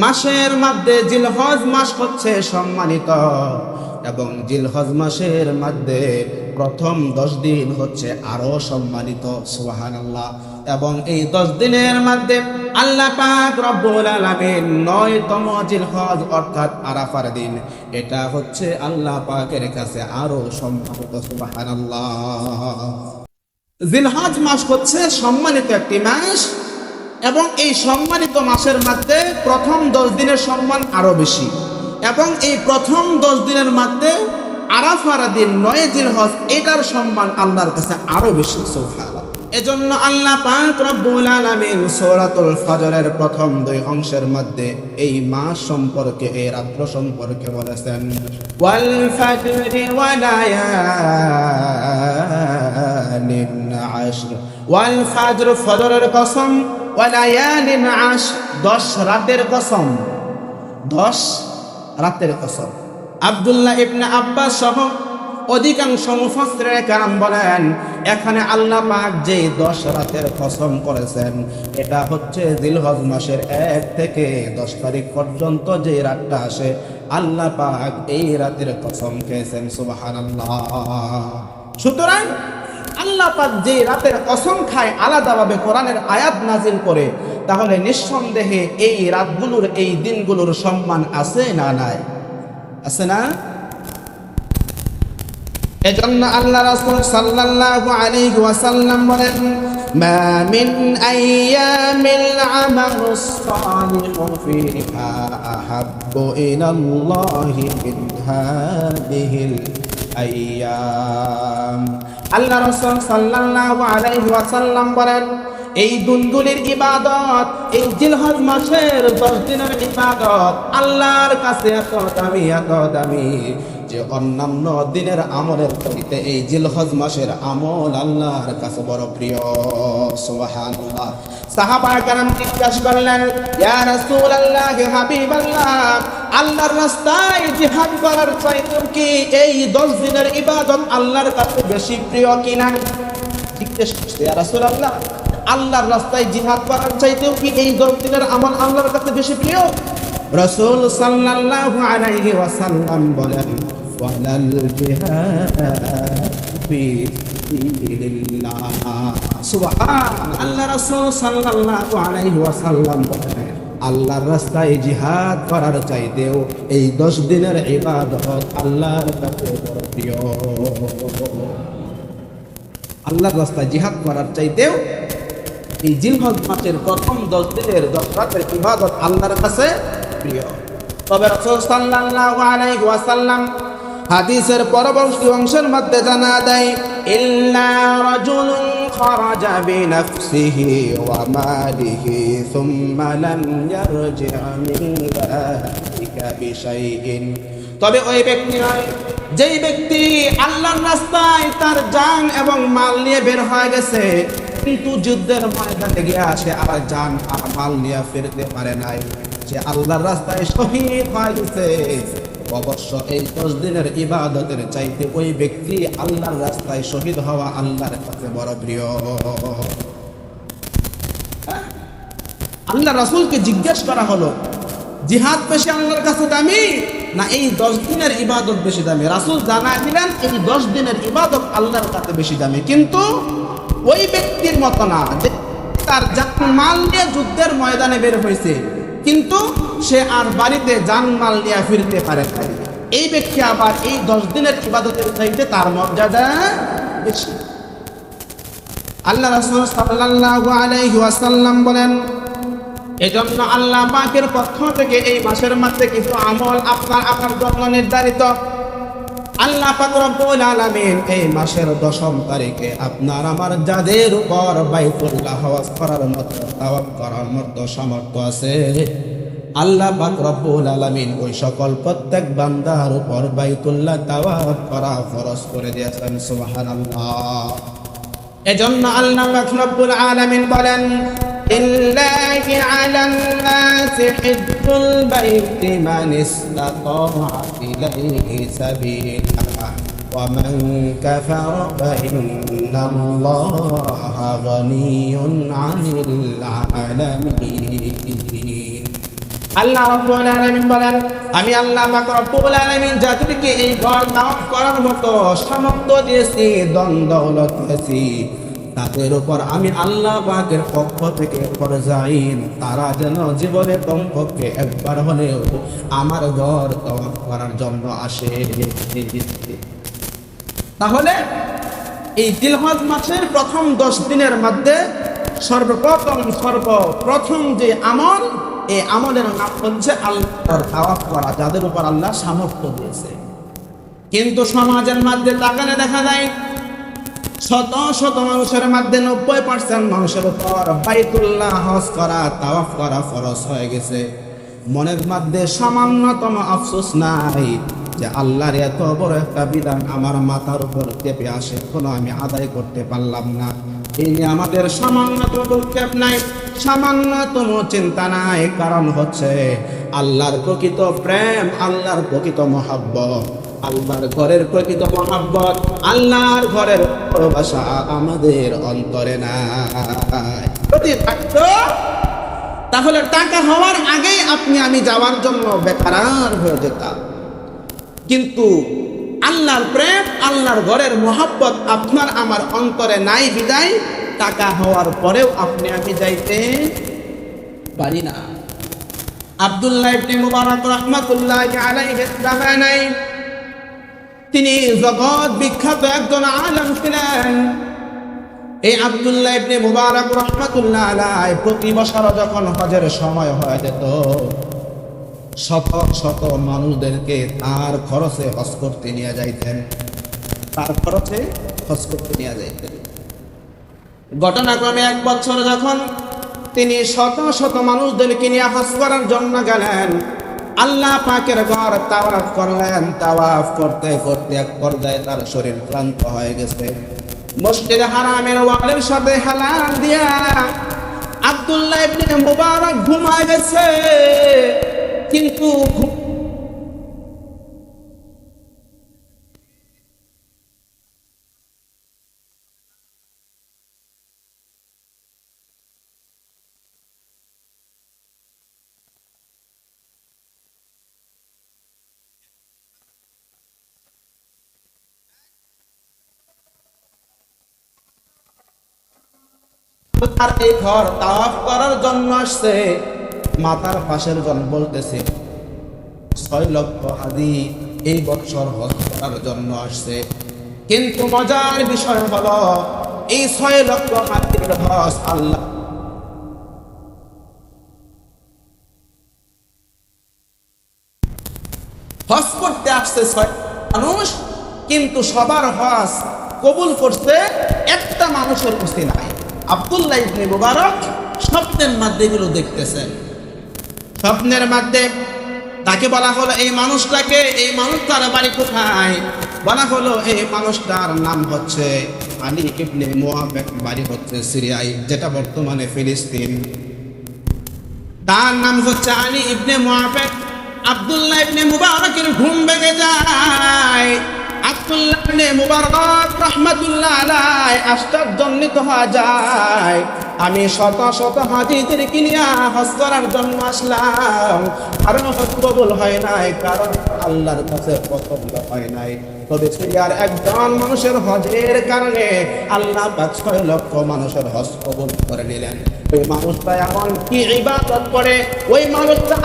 মাসের মধ্যে জিলহজ মাস হচ্ছে সম্মানিত, এবং জিলহজ মাসের মধ্যে প্রথম 10 দিন হচ্ছে আরো সম্মানিত। সুবহানাল্লাহ। এবং এই 10 দিনের মধ্যে আল্লাহ পাক রব্বুল আলামিন 9তম জিলহজ অর্থাৎ আরাফার দিন, এটা হচ্ছে আল্লাহ পাকের কাছে আরো সম্মানিত। সুবহানাল্লাহ। জিলহজ মাস হচ্ছে সম্মানিত একটি মাস, এবং এই সম্মানিত মাসের মধ্যে প্রথম 10 দিনের সম্মান আরো বেশি, এবং এই প্রথম 10 দিনের মধ্যে আরাফার দিন 9 জিলহজ, এটার সম্মান আল্লাহর কাছে আরো বেশি। সুবহানাল্লাহ। এজন্য আল্লাহ পাক রব্বুল আলামিন সূরাতুল ফজরের প্রথম 2 অংশের মধ্যে এই মাস সম্পর্কে, এই রাত্র সম্পর্কে বলেছেন, ওয়াল ফাজরি ওয়া লায়ালিন আশর, ওয়াল ফাজর, ফজরের কসম, ওয়া লায়ালিন আশর, 10 রাতের কসম, 10 রাতের কসম। আব্দুল্লাহ ইবনে আব্বাস সহ অধিকাংশ মুফাসসিরে কেরাম বলেন, এখানে আল্লাহ পাক যে 10 রাতের কসম করেছেন, এটা হচ্ছে জিলহজ মাসের 1 থেকে 10 তারিখ পর্যন্ত যে রাতটা আসে, আল্লাহ পাক এই রাতের কসম খেয়েছেন। সুবহানাল্লাহ। সুতরাং আল্লাহ পাক যে রাতের কসম খায় আলাদাভাবে কোরআনের আয়াত নাজিল করে, তাহলে নিঃসন্দেহে এই রাতগুলোর, এই দিনগুলোর সম্মান আছে না নাই? আছে না? এজন্য আল্লাহ রাসূল সাল্লাল্লাহু আলাইহি ওয়াসাল্লাম বলেন, মা মিন আইয়ামিল আমালুস সালিহু ফিহা আহাব্বু ইলাল্লাহি মিন হাদিহিল আইয়াম। আল্লাহ রাসূল সাল্লাল্লাহু আলাইহি ওয়াসাল্লাম বলেন, এই দিনগুলির ইবাদত, এই জিলহজ মাসের 10 দিনের ইবাদত আল্লাহর কাছে এত দামি, এত দামি যে অন্যান্য দিনের আমলের চাইতে এই জিলহজ মাসের আমল আল্লাহর কাছে বড় প্রিয়। সুবহানাল্লাহ। সাহাবায়ে কেরাম জিজ্ঞাসা করলেন, ইয়া রাসূলুল্লাহ, হাবিবাল্লাহ, আল্লাহর রাস্তায় জিহাদ করার চাইতে কি এই 10 দিনের ইবাদত আল্লাহর কাছে বেশি প্রিয় কিনা? জিজ্ঞাসা করছে, ইয়া রাসূলুল্লাহ, আল্লাহর রাস্তায় জিহাদ করার চাইতেও কি এই 10 দিনের আমল আল্লাহর কাছে বেশি প্রিয়? রাসূল সাল্লাল্লাহু আলাইহি ওয়াসাল্লাম বলেন, ওয়ালাল জিহাদ ফি সাবিলিল্লাহ। সুবহানাল্লাহ। আল্লাহ রাসূল সাল্লাল্লাহু আলাইহি ওয়াসাল্লাম বলেন, আল্লাহর রাস্তায় জিহাদ করার চাইতেও এই 10 দিনের ইবাদত আল্লাহর কাছে বড় প্রিয়। আল্লাহর রাস্তায় জিহাদ করার চাইতেও এই জিলহজ মাসের প্রথম 10 দিনের 10 রাতের ইবাদত আল্লাহর কাছে প্রিয়। তবে রাসূল সাল্লাল্লাহু আলাইহি ওয়াসাল্লাম হাদিসের পরবর্তী অংশের মধ্যে জানা দেয়, ইল্লা রাজুলুন খারাজা বিনাফসিহি ওয়া মালিহি সুম্মা লাম ইয়ারজি' মিন যালিকা বিশাইইন। তবে ওই ব্যক্তি নয় যেই ব্যক্তি আল্লাহর রাস্তায় তার জান এবং মাল নিয়ে বের হয়ে গেছে, কিন্তু যুদ্ধের ময়দানে গিয়ে আসে আর জান আর মাল নিয়ে ফিরতে পারে নাই, যে আল্লাহর রাস্তায় শহীদ হয়ে গেছে, অবশ্য এই 10 দিনের ইবাদতের চাইতে ওই ব্যক্তি আল্লাহর রাস্তায় শহীদ হওয়া আল্লাহর কাছে বড় প্রিয়। আল্লাহ রাসূলকে জিজ্ঞেস করা হলো, জিহাদ বেশি আল্লাহর কাছে দামি না এই 10 দিনের ইবাদত বেশি দামি? রাসূল জানায় দিলেন, এই 10 দিনের ইবাদত আল্লাহর কাছে বেশি দামি, কিন্তু ওই ব্যক্তির মতো না যে তার জানমাল নিয়ে যুদ্ধের ময়দানে বের হয়েছে, কিন্তু সে আর বাড়িতে জানমাল নিয়ে ফিরতে পারে না। এই ব্যক্তি আবার এই 10 দিনের ইবাদতের চাইতে তার মর্যাদা বেশি। আল্লাহ রাসূল সাল্লাল্লাহু আলাইহি ওয়াসাল্লাম বলেন, এজন্য আল্লাহ পাকের পক্ষ থেকে এই মাসের মধ্যে কিছু আমল আপনার জন্য নির্ধারিত। আল্লাহ পাক রব্বুল আলামিন এই মাসের 10ম তারিখে আপনার আমার যাদের উপর বাইতুল্লাহ হজ করার মতো, তাওয়াফ করার মতো সামর্থ্য আছে, আল্লাহ পাক রব্বুল আলামিন ওই সকল প্রত্যেক বান্দার উপর বাইতুল্লাহ তাওয়াফ করা ফরজ করে দিয়েছেন। সুবহানাল্লাহ। এজন্য আল্লাহ পাক রব্বুল আলামিন বলেন, ইল্লাহি আলান নাসি হিজ্জুল বাইতি মান ইসতাতা ইলাইহি সাবিলা ওয়া মান কাফারা ফাইন্নাল্লাহা গানিয়্যুন আনিল আলামিন। আল্লাহ রাব্বুল আলামিন বলেন, আমি আল্লাহ পাক রব্বুল আলামিন যাদেরকে এই ঘর তাওয়াফ করার মতো সামর্থ্য দিয়েছি, ধন দৌলত দিয়েছি, তাদের উপর আমি আল্লাহ পাকের পক্ষ থেকে ফরজাইন তারা যেন জীবনে কমপক্ষে একবার হলেও আমার ঘর তাওয়াফ করার জন্য আসে। তাহলে এই জিলহজ মাসের প্রথম 10 দিনের মধ্যে সর্বপ্রথম যে আমল, এই আমলের নাম হচ্ছে আল্লাহর তাওয়াফ করা, যাদের উপর আল্লাহ সামর্থ্য দিয়েছে। কিন্তু সমাজের মধ্যে তাকালে দেখা যায় শত শত মানুষের মধ্যে 90% মানুষের উপর বাইতুল্লাহ হজ করা, তাওয়াফ করা ফরজ হয়ে গেছে। মনের মধ্যে সামান্যতম আফসোস নাই যে আল্লাহর এত বড় একটা বিধান আমার মাথার উপর চেপে আসে, কোনো আমি আদায় করতে পারলাম না। এই নিয়ে আমাদের সামান্যতম দুঃখেপ নাই, সামান্যতম চিন্তা নাই। কারণ হচ্ছে আল্লাহর প্রকৃত প্রেম, আল্লাহর প্রকৃত মহাব্বত, আল্লাহর ঘরের প্রকৃত মহাব্বত, আল্লাহর ঘরের ভালোবাসা আমাদের অন্তরে নাই। যদি থাকতো তাহলে টাকা হওয়ার আগেই আপনি আমি যাওয়ার জন্য বেকার হয়ে যেতাম। কিন্তু আল্লাহর প্রেম, আল্লাহর ঘরের মহাব্বত আপনার আমার অন্তরে নাই বিদায় টাকা হওয়ার পরেও আপনি আমি যাইতে পারি না। আব্দুল্লাহ ইবনে মুবারক রাহমাতুল্লাহি আলাইহি জামানায় তিনি জগৎ বিখ্যাত একজন আলেম ছিলেন। এই আব্দুল্লাহ ইবনে মুবারক রাহমাতুল্লাহি আলাইহি প্রতি বছর যখন হজের সময় হয়ে যেত, শত শত মানুষদেরকে তার খরচে হজ করতে নিয়ে যাইতেন, তার খরচে হজ করতে নিয়ে যাইতেন। ঘটনাক্রমে এক বছর যখন তিনি শত শত মানুষদেরকে নিয়ে হজ করার জন্য গেলেন, আল্লাহ পাকের ঘর তাওয়াফ করলেন। তাওয়াফ করতে করতে এক পর্যায়ে তার শরীর ক্লান্ত হয়ে গেছে। মসজিদে হারামের ওয়ালের সাথে হেলান দিয়া আব্দুল্লাহ ইবনে মুবারক ঘুমায় গেছে। কিন্তু তার এই ঘর তাওয়াফ করার জন্য আসছে। মাতার পাশের জন বলতেছে 6 লক্ষ হাজি এই বছর হজ করার জন্য আসছে। কিন্তু মজার বিষয় হলো এই 6 লক্ষ হাজির হজ আল্লাহ হজ করতে আসছে 6 মানুষ, কিন্তু সবার হজ কবুল করছে একটা মানুষের উসিলায়। আব্দুল্লাহ ইবনে মুবারক স্বপ্নের মধ্যে এগুলো দেখতেছেন। স্বপ্নের মধ্যে তাকে বলা হলো এই মানুষটাকে, এই মানুষটার বাড়ি কোথায়? বলা হলো এই মানুষটার নাম হচ্ছে আলী ইবনে মুআফিক, বাড়ি হচ্ছে সিরিয়ায়, যেটা বর্তমানে ফিলিস্তিন। তার নাম হচ্ছে আলী ইবনে মুআফিক। আব্দুল্লাহ ইবনে মুবারকের ঘুম ভেঙে যায়। আব্দুল্লাহ ইবনে মুবারক রাহমাতুল্লাহ আলাইহি আশ্চর্যান্বিত হয়ে যায়, আমি শত শত হাজিদেরকে নিয়ে হজ করার জন্য আসলাম, আর হজ কবুল হয় নাই, কারণ আল্লাহর কাছে পছন্দ হয় নাই। তবে সিরিয়ার একজন মানুষের হজের কারণে আল্লাহ পাক 6 লক্ষ মানুষের হজ কবুল করে নিলেন। ওই মানুষটা এমন কি ইবাদত করে, ওই মানুষটা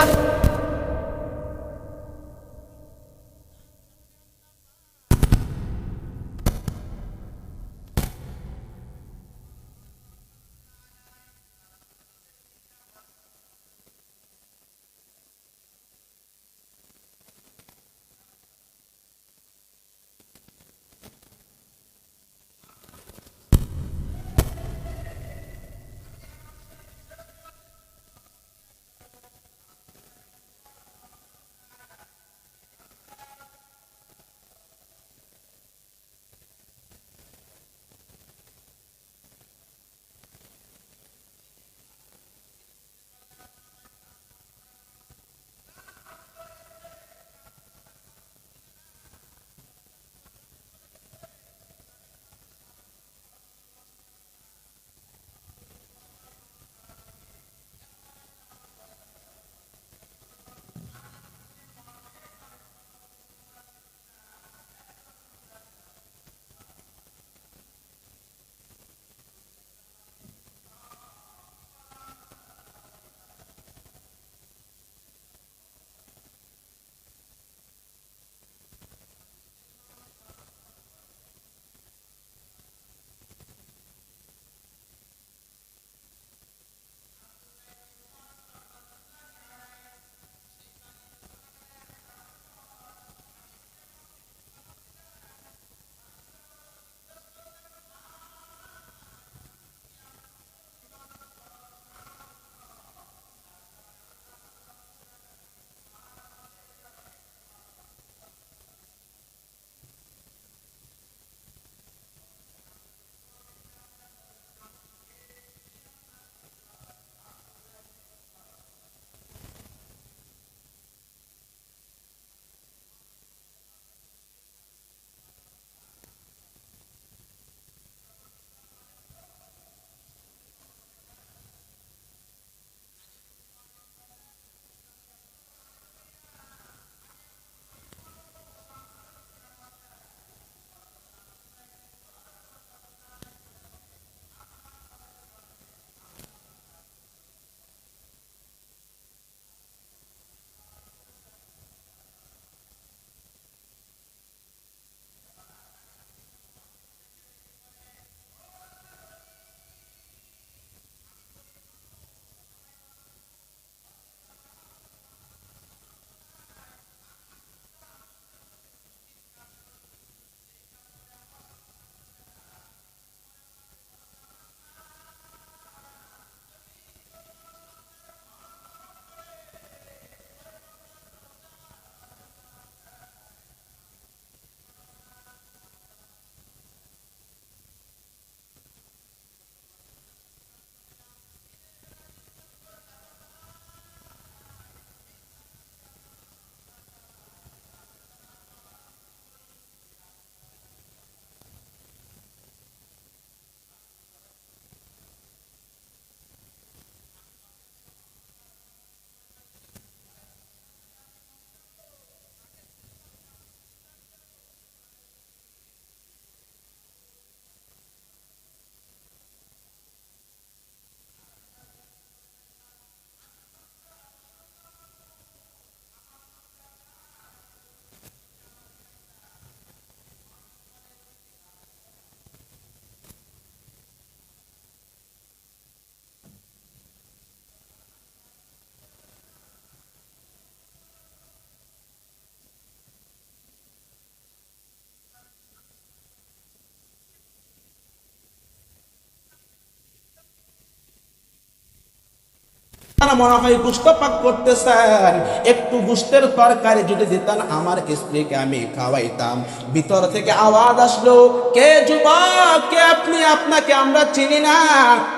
তারা মনে হয় গোশত পাক করতেছেন, একটু গোশতের তরকারি যদি দিতেন আমার স্ত্রীকে আমি খাওয়াইতাম। ভিতর থেকে আওয়াজ আসলো, কে যুবক, কে আপনি? আপনাকে আমরা চিনি না,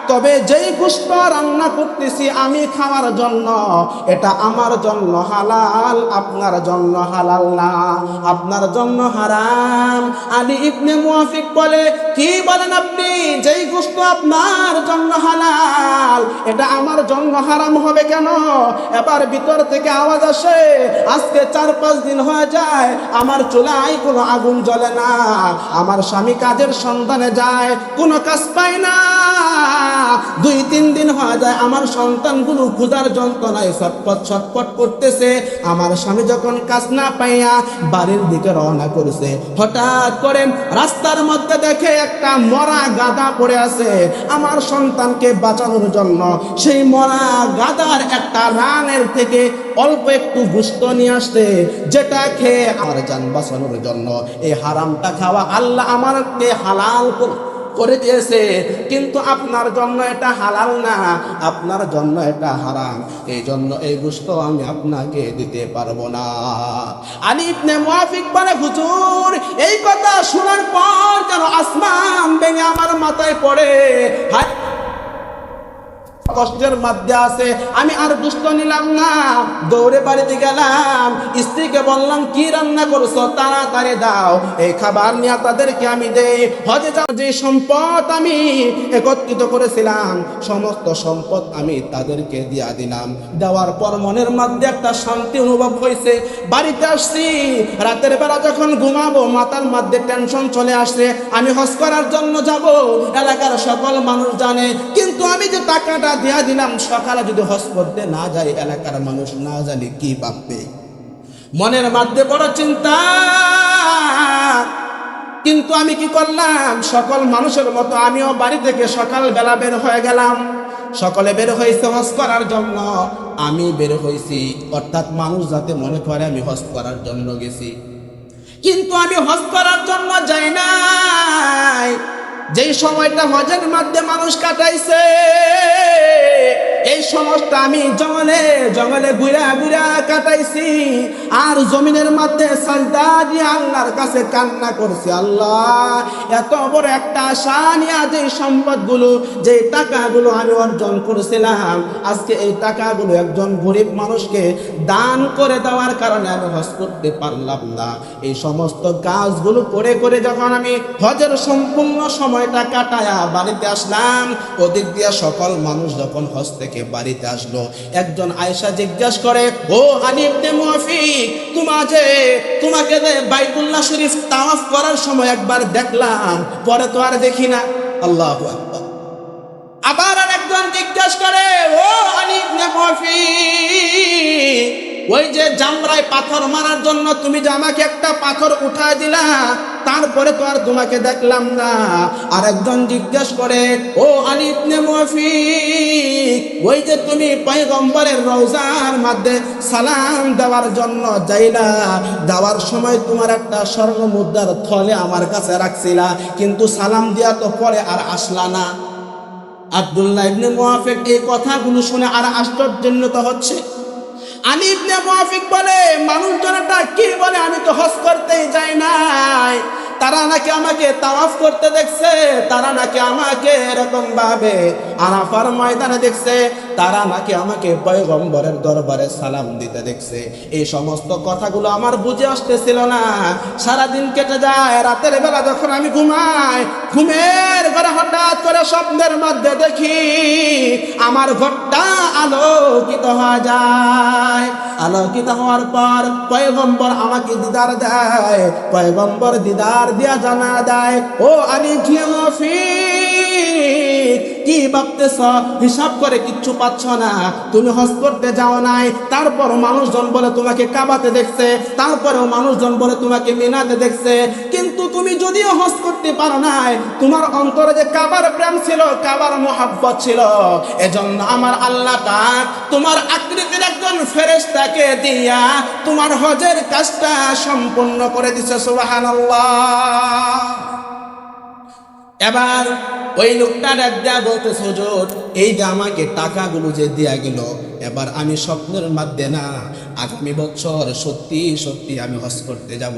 তবে যেই গোশত রান্না করতেছি আমি খাওয়ার জন্য, এটা আমার জন্য হালাল, আপনার জন্য হালাল না, আপনার জন্য হারাম। আলী ইবনে মুয়াফিক বলে, কি বলেন আপনি? যেই গোশত আপনার জন্য হালাল এটা আমার জন্য হারাম হবে কেন? এবার ভিতর থেকে আওয়াজ আসে, আজকে 4-5 দিন হয়ে যায় আমার চুলায় কোনো আগুন জ্বলে না, আমার স্বামী কাজের সন্ধানে যায় কোনো কাজ পায় না, 2-3 দিন হয়ে যায় আমার সন্তানগুলো ক্ষুধার যন্ত্রণায় ছটফট ছটফট করতেছে। আমার স্বামী যখন কাজ না পাইয়া বাড়ির দিকে রওনা করেছে, হঠাৎ করে রাস্তার মধ্যে দেখে একটা মরা গাধা পড়ে আছে। আমার সন্তানকে বাঁচানোর জন্য সেই মরা গাধার একটা রানের থেকে অল্প একটু গোশত নিয়ে আসতে, যেটা খেয়ে আমার জান বাঁচানোর জন্য এই হারামটা খাওয়া আল্লাহ আমাকে হালাল করে দিয়েছে, কিন্তু আপনার জন্য এটা হালাল না, আপনার জন্য এটা হারাম, এই জন্য এই গোশত আমি আপনাকে দিতে পারবো না। আলী ইবনে মুয়াফিক বলে, হুজুর এই কথা শোনার পর যেন আসমান ভেঙে আমার মাথায় পড়ে, কষ্টের মধ্যে আছে, আমি আর গোশত নিলাম না, দৌড়ে বাড়িতে গেলাম, স্ত্রীকে বললাম কি রান্না করছো, তাড়াতাড়ি দাও, এই খাবার নিয়ে তাদেরকে আমি দেই। হজে যাওয়ার যে সম্পদ আমি একত্রিত করেছিলাম সমস্ত সম্পদ আমি তাদেরকে দিয়া দিলাম। দেওয়ার পর মনের মধ্যে একটা শান্তি অনুভব হয়েছে। বাড়িতে আসছি, রাতের বেলা যখন ঘুমাবো মাথার মধ্যে টেনশন চলে আসছে, আমি হজ করার জন্য যাব, এলাকার সকল মানুষ জানে, কিন্তু আমি যে টাকাটা দিয়া দিলাম, সকালে যদি হজ করতে না যাই এলাকার মানুষ না জানি কি ভাববে, মনের মধ্যে বড় চিন্তা। কিন্তু আমি কি করলাম, সকল মানুষের মতো আমিও বাড়ি থেকে সকাল বেলা বের হয়ে গেলাম। সকলে বের হয়েছে হজ করার জন্য, আমি বের হয়েছি, অর্থাৎ মানুষ যাতে মনে করে আমি হজ করার জন্য গেছি, কিন্তু আমি হজ করার জন্য যাই নাই। যেই সময়টা হজের মধ্যে মানুষ কাটাইছে, এই সময়টা আমি জঙ্গলে জঙ্গলে ঘুরা ঘুরা কাটাইছি, আর জমিনের মধ্যে সাজদা দিয়ে আল্লাহর কাছে কান্না করছি, আল্লাহ এত বড় একটা আশা নিয়ে যে সম্পদগুলো, যে টাকাগুলো আমি অর্জন করেছিলাম, আজকে এই টাকাগুলো একজন গরিব মানুষকে দান করে দেওয়ার কারণে আমি হজ করতে পারলাম না। এই সমস্ত কাজগুলো করে করে যখন আমি হজের সম্পূর্ণ সময়টা কাটায়া বাড়িতে আসলাম, ওদিক দিয়ে সকল মানুষ যখন হজ থেকে বাড়িতে আসলো, একজন আয়েশা জিজ্ঞাসা করে, ও আলী ইবনে মুয়াফিক, তোমাকে যে বাইতুল্লাহ শরীফ তাওয়াফ করার সময় একবার দেখলাম, পরে তো আর দেখি না। আল্লাহু আকবার। আবার আরেকজন জিজ্ঞাসা করে, ও আলী ইবনে মুয়াফিক, ওই যে জামরায় পাথর মারার জন্য তুমি যে আমাকে একটা পাথর উঠায় দিলা, তারপরে তো আর তোমাকে দেখলাম না। আরেকজন জিজ্ঞাসা করে, ও আলী ইবনে মুয়াফিক, ওই যে তুমি পয়গম্বরের রওজার মধ্যে সালাম দেওয়ার জন্য যাইলা, দেওয়ার সময় তোমার একটা স্বর্ণ মুদ্রার থলে আমার কাছে রাখছিলা, কিন্তু সালাম দিয়া তো পরে আর আসলা না। আব্দুল্লাহ ইবনে মুয়াফিক এই কথাগুলো শুনে আর আশ্চর্যান্বিত হচ্ছে। আলী ইবনে মুয়াফিক বলে, মানুষজনটা কি বলে, আমি তো হজ করতেই যাই নাই, তারা নাকি আমাকে তাওয়াফ করতে দেখছে, তারা নাকি আমাকে এরকম ভাবে আরাফার ময়দানে দেখছে, তারা নাকি আমাকে পয়গম্বরের দরবারে সালাম দিতে দেখছে। এই সমস্ত কথাগুলো আমার বুঝে আসতেছিল না। সারাদিন কেটে যায়, রাতের বেলা যখন আমি ঘুমাই, ঘুমের ঘরে হঠাৎ করে স্বপ্নের মধ্যে দেখি আমার ঘরটা আলোকিত হয়ে যায়। আলোকিত হওয়ার পর পয়গম্বর আমাকে দিদার দেয়, পয়গম্বর দিদার দিয়া জানা দেয়, ও আলী ইবনে মুয়াফিক, কি ভাবতেছ, হিসাব করে কিচ্ছু পাচ্ছ না, তুমি হজ করতে যাও নাই, তারপর মানুষজন বলে তোমাকে কাবাতে দেখছে, তারপরেও মানুষজন বলে তোমাকে মিনাতে দেখছে, কিন্তু তুমি যদিও হজ করতে পারো নাই, তোমার অন্তরে যে কাবার প্রেম ছিল, কাবার মোহাব্বত ছিল, এজন্য আমার আল্লাহ পাক তোমার আকৃতির একজন ফেরেশতাকে দিয়া তোমার হজের কাজটা সম্পূর্ণ করে দিছে। সুবহানাল্লাহ। এবার ওই লোকটা ডাক দেয়া বলতেছে, হুজুর এই যে আমাকে টাকাগুলো যে দেয়া গেল, এবার আমি স্বপ্নের মধ্যে না আগামী বছর সত্যি সত্যি আমি হজ করতে যাব।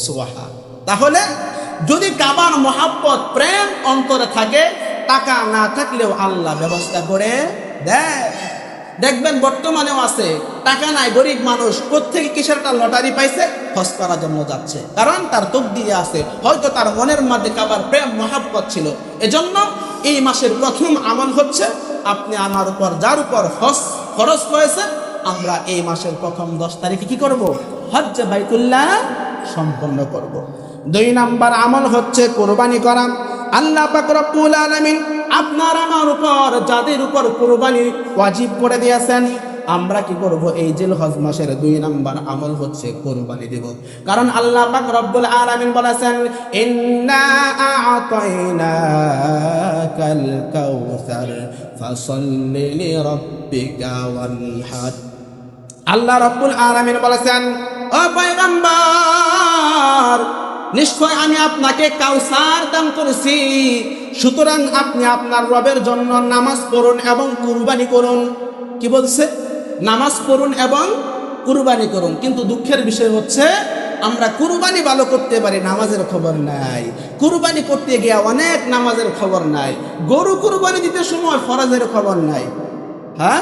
সুবহান। তাহলে যদি কাবার মহাব্বত প্রেম অন্তরে থাকে, টাকা না থাকলেও আল্লাহ ব্যবস্থা করে দেয়। দেখবেন বর্তমানেও আছে, টাকা নাই গরিব মানুষ, কোত্থেকে কিসের একটা লটারি পাইছে, হজ করার জন্য যাচ্ছে, কারণ তার তকদিরে আছে, হয়তো তার মনের মধ্যে কাবার প্রেম মহাব্বত ছিল। এজন্য এই মাসের প্রথম আমল হচ্ছে, আপনি আমার উপর যার উপর হজ খরচ হয়েছে, আমরা এই মাসের প্রথম 10 তারিখে কি করব, হজ্জে বাইতুল্লাহ সম্পন্ন করব। 2 নাম্বার আমল হচ্ছে কোরবানি করা। আল্লাহ পাক রব্বুল আলামিন আপনার আমার উপর যাদের উপর কোরবানি ওয়াজিব করে দিয়েছেন, আমরা কি করব, এই জিলহজ মাসের 2 নাম্বার আমল হচ্ছে কোরবানি দেব। কারণ আল্লাহ পাক রব্বুল আলামিন বলেছেন, ইন্না আ'তাইনাকাল কাউসার ফাসাল্লি লিরাব্বিকা ওয়ানহার। আল্লাহ রব্বুল আলামিন বলেছেন, ও পয়গম্বর, নিশ্চয় আমি আপনাকে কাউসার দান করেছি, সুতরাং আপনি আপনার রবের জন্য নামাজ পড়ুন এবং কুরবানি করুন। কি বলছে? নামাজ পড়ুন এবং কুরবানি করুন। কিন্তু দুঃখের বিষয় হচ্ছে, আমরা কুরবানি ভালো করতে পারি, নামাজের খবর নাই। কুরবানি করতে গিয়ে অনেক নামাজের খবর নাই। গরু কুরবানি দিতে সময় ফরজের খবর নাই। হ্যাঁ,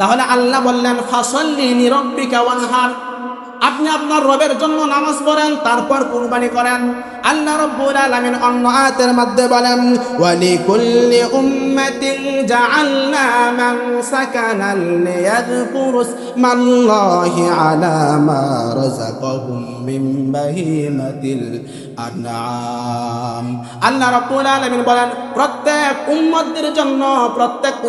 তাহলে আল্লাহ বললেন, ফাসাল্লি লিরাব্বিকা ওয়ানহার, আপনি আপনার রবের জন্য নামাজ পড়েন, তারপর কুরবানি করেন। আল্লাহ রাব্বুল আলামিন অন্য আয়াতের মধ্যে বলেন, ওয়ালিকুল্লি উম্মাতিন জাআলনা মানসাকানান লিয়াযকুরু ইসমাল্লাহি আলা মা রাযাকাহুম মিন বাহিমাতিল আনআম। আল্লাহ রাব্বুল আলামিন বলেন, প্রত্যেক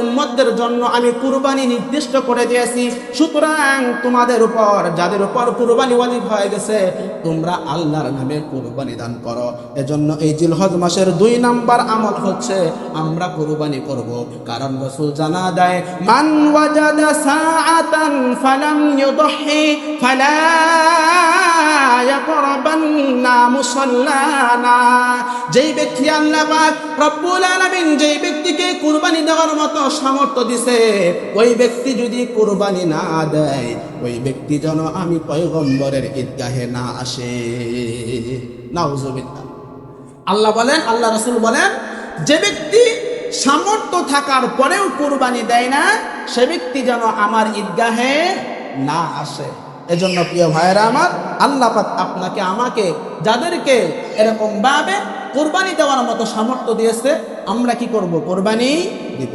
উম্মতদের জন্য আমি কুরবানি নির্দিষ্ট করে দিয়েছি, সুতরাং তোমাদের উপর যাদের উপর কুরবানি ওয়াজিব হয়ে গেছে, তোমরা আল্লাহর নামে কুরবানি দান করো। এজন্য এই জিলহজ মাসের 2 নাম্বার আমল হচ্ছে আমরা কুরবানি করব। কারণ রাসূল জানা দেয়, মান ওয়াজাদা সাআতান ফালাম ইউদহি ফালা ইয়াকরাবান্না মুসাল্লানা। যেই ব্যক্তি আল্লাহ পাক রব্বুল আলামিন যেই ব্যক্তিকে কুরবানি দেওয়ার মতো সামর্থ্য দিছে, ওই ব্যক্তি যদি কুরবানি না দেয়, ওই ব্যক্তি যেন আমি পয়গম্বরের ঈদগাহে না আসে। নাউজুবিল্লাহ। আল্লাহ বলেন, আল্লাহ রাসূল বলেন, যে ব্যক্তি সামর্থ্য থাকার পরেও কুরবানি দেয় না, সে ব্যক্তি যেন আমার ঈদগাহে না আসে। এজন্য প্রিয় ভাইয়েরা আমার, আল্লাহ পাক আপনাকে আমাকে যাদেরকে এরকম ভাবে কুরবানি দেওয়ার মতো সামর্থ্য দিয়েছে, আমরা কি করব, কুরবানি দিব।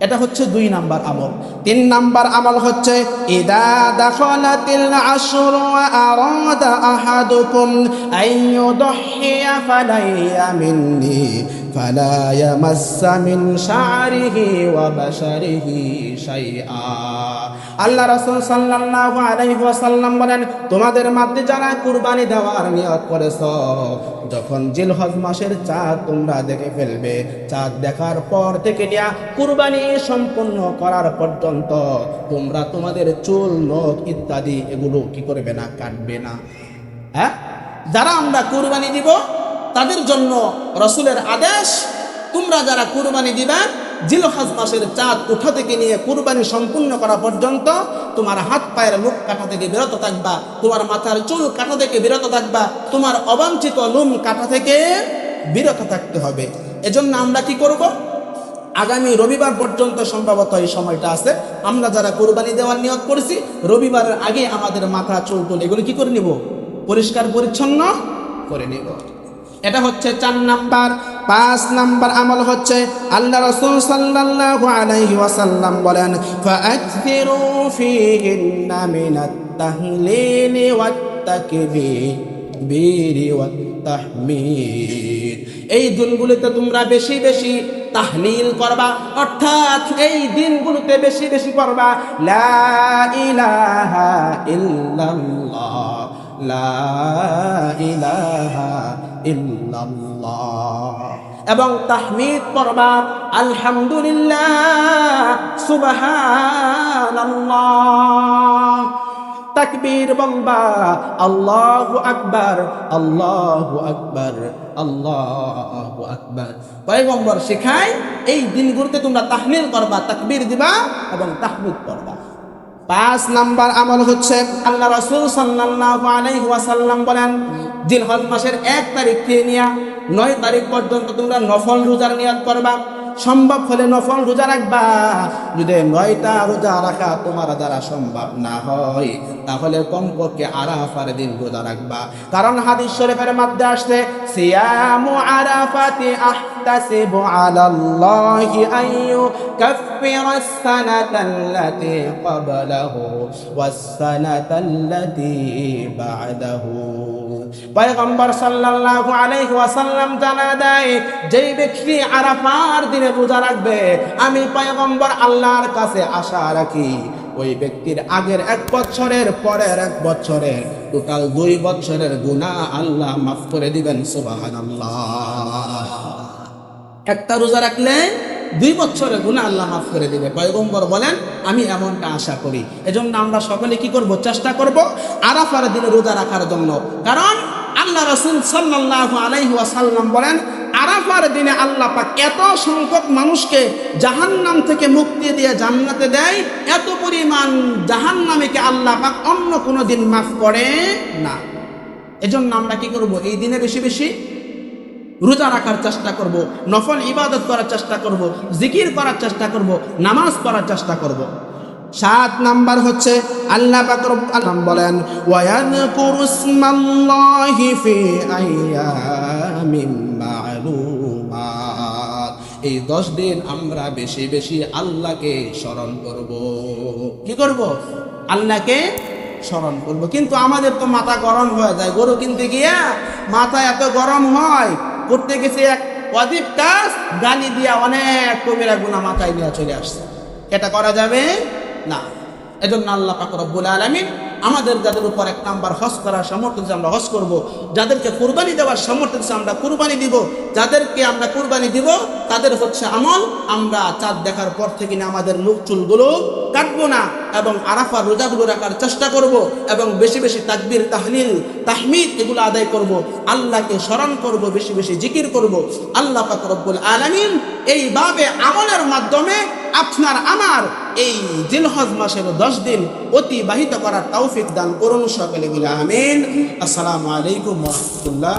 এটা হচ্ছে 2 নাম্বার আমল। 3 নাম্বার আমল হচ্ছে, ইদা দাখালাতিল আশরু ওয়া আরাদা আহাদুকুম আইয়ুদহিয়া ফালাইয়া মিন্নি ফালা ইয়ামাসসা মিন শা'রিহি ওয়া বাশারিহি শাইআ। আল্লাহ রাসূল সাল্লাল্লাহু আলাইহি ওয়াসাল্লাম বলেন, তোমাদের মধ্যে যারা কুরবানি দেওয়ার নিয়ত করেছো, যখন জিলহজ মাসের চাঁদ তোমরা দেখে ফেলবে, চাঁদ দেখার পর থেকে নিয়ে কুরবানি সম্পন্ন করার পর্যন্ত তোমরা তোমাদের চুল, নখ ইত্যাদি এগুলো কি করবে না, কাটবে না। হ্যাঁ, যারা আমরা কুরবানি দিব তাদের জন্য রাসূলের আদেশ, তোমরা যারা কুরবানি দিবে, জিলহজ মাসের চাঁদ ওঠা থেকে নিয়ে কুরবানি সম্পূর্ণ করা পর্যন্ত তোমার হাত পায়ের নখ কাটা থেকে বিরত থাকবা, তোমার মাথার চুল কাটা থেকে বিরত থাকবা, তোমার অবাঞ্ছিত লোম কাটা থেকে বিরত থাকতে হবে। এজন্য আমরা কি করব, আগামী রবিবার পর্যন্ত সম্ভবত এই সময়টা আছে, আমরা যারা কুরবানি দেওয়ার নিয়ত করেছি, রবিবারের আগে আমাদের মাথা চুল টুল এগুলো কি করে নিব, পরিষ্কার পরিচ্ছন্ন করে নিব। এটা হচ্ছে 4 নাম্বার। 5 নাম্বার আমল হচ্ছে, আল্লাহ রাসূল সাল্লাল্লাহু আলাইহি ওয়াসাল্লাম বলেন, ফাআকসিরু ফীহিন্না মিনাত তাহলিলি ওয়াত তাকবীর ওয়াত তাহমিদ। এই দিনগুলোতে তোমরা বেশি বেশি তাহলিল করবা, অর্থাৎ এই দিনগুলোতে বেশি বেশি করবা লা ইলাহা ইল্লাল্লাহ, লা ইলাহা ইল্লাল্লাহ, এবং তাহমিদ পড়বা আলহামদুলিল্লাহ, সুবহানাল্লাহ। তাকবীর তাকবীর বলবা, আল্লাহু আকবার, আল্লাহু আকবার, আল্লাহু আকবার। পয়গম্বর শেখায় এই দিনগুলোতে তোমরা তাহলিল করবা, তাকবীর দিবা এবং তাহমিদ করবা। 5 নাম্বার আমল হচ্ছে আল্লাহ রাসূল সাল্লাল্লাহু আলাইহি ওয়াসাল্লাম বলেন, জিলহজ মাসের 1 তারিখ থেকে নিয়ে 9 তারিখ পর্যন্ত তোমরা নফল রোজার নিয়ত করবা। সম্ভব হলে নফল রোজা রাখবা। যদি 9টা রোজা রাখা তোমার দ্বারা সম্ভব না হয়, তাহলে কমপক্ষে আরাফার দিন রোজা রাখবা। কারণ হাদিস শরীফের মধ্যে আসছে, সিয়ামু আরাফাতি আহতাসিবু আলাল্লাহি আইয়ু কাফফিরাস সানাতাল্লাতী ক্বাবলাহু ওয়াস সানাতাল্লাতী বা'দাহু। পয়গম্বর সাল্লাল্লাহু আলাইহি ওয়াসাল্লাম জানা দেয়, যেই ব্যক্তি আরাফার দিনে রোজা রাখবে, আমি পয়গম্বর আল্লাহর কাছে আশা রাখি ওই ব্যক্তির আগের 1 বছরের পরের 1 বছরের টোটাল 2 বছরের গুনাহ আল্লাহ মাফ করে দিবেন। সুবহানাল্লাহ। একটা রোজা রাখলে 2 বছরের গুনাহ আল্লাহ মাফ করে দিবে। পয়গম্বর বলেন, আমি এমনটা আশা করি। এজন্য আমরা সকলে কি করব? চেষ্টা করব আরাফার দিনে রোজা রাখার জন্য। কারণ আল্লাহ রাসূল সাল্লাল্লাহু আলাইহি ওয়াসাল্লাম বলেন, আরাফার দিনে আল্লাহ পাক এত সংখ্যক মানুষকে জাহান্নাম থেকে মুক্তি দিয়ে জান্নাতে দেয়, এত পরিমাণ জাহান্নামীকে আল্লাহ পাক অন্য কোনো দিন মাফ করে না। এজন্য আমরা কি করব? এই দিনে বেশি বেশি রোজা রাখার চেষ্টা করব, নফল ইবাদত করার চেষ্টা করব, জিকির করার চেষ্টা করব, নামাজ পড়ার চেষ্টা করব। 7 নাম্বার হচ্ছে আল্লাহ পাক রব্বুল আলামিন বলেন, ওয়ায়াযকুরুসমাল্লাহি ফি আইয়ামিন মা'লুমাত। এই 10 দিন আমরা বেশি বেশি আল্লাহকে স্মরণ করব। কি করব? আল্লাহকে স্মরণ করব। কিন্তু আমাদের তো মাথা গরম হয়ে যায়, গরু কিনতে গিয়া মাথা এত গরম হয়, করতে গেছে এক ওয়াজিব কাজ, গালি দিয়া অনেক কবিরা গুনাহ মাথায় নিয়ে চলে আসছে। এটা করা যাবে না। এজন্য আল্লাহ পাক রব্বুল আলামিন আমাদের যাদের উপর 1 নাম্বার হজ করার সামর্থ্য দিয়েছে আমরা হজ করব, যাদেরকে কুরবানি দেওয়ার সামর্থ্য দিয়েছে আমরা কুরবানি দিব, যাদেরকে আমরা কুরবানি দিব তাদের হচ্ছে আমল, আমরা চাঁদ দেখার পর থেকে আমাদের মুখ চুলগুলো কাটবো না এবং আরাফার রোজাগুলো রাখার চেষ্টা করব এবং বেশি বেশি তাকবীর, তাহলিল, তাহমিদ এগুলো আদায় করব, আল্লাহকে স্মরণ করব, বেশি বেশি জিকির করব। আল্লাহ পাক রব্বুল আলামিন এইভাবে আমলের মাধ্যমে আপনার আমার এই জিলহজ মাসের 10 দিন অতিবাহিত করার তৌফিক দান করুন সকলে বলে আমিন। আসসালামু আলাইকুম ওয়া রাহমাতুল্লাহ।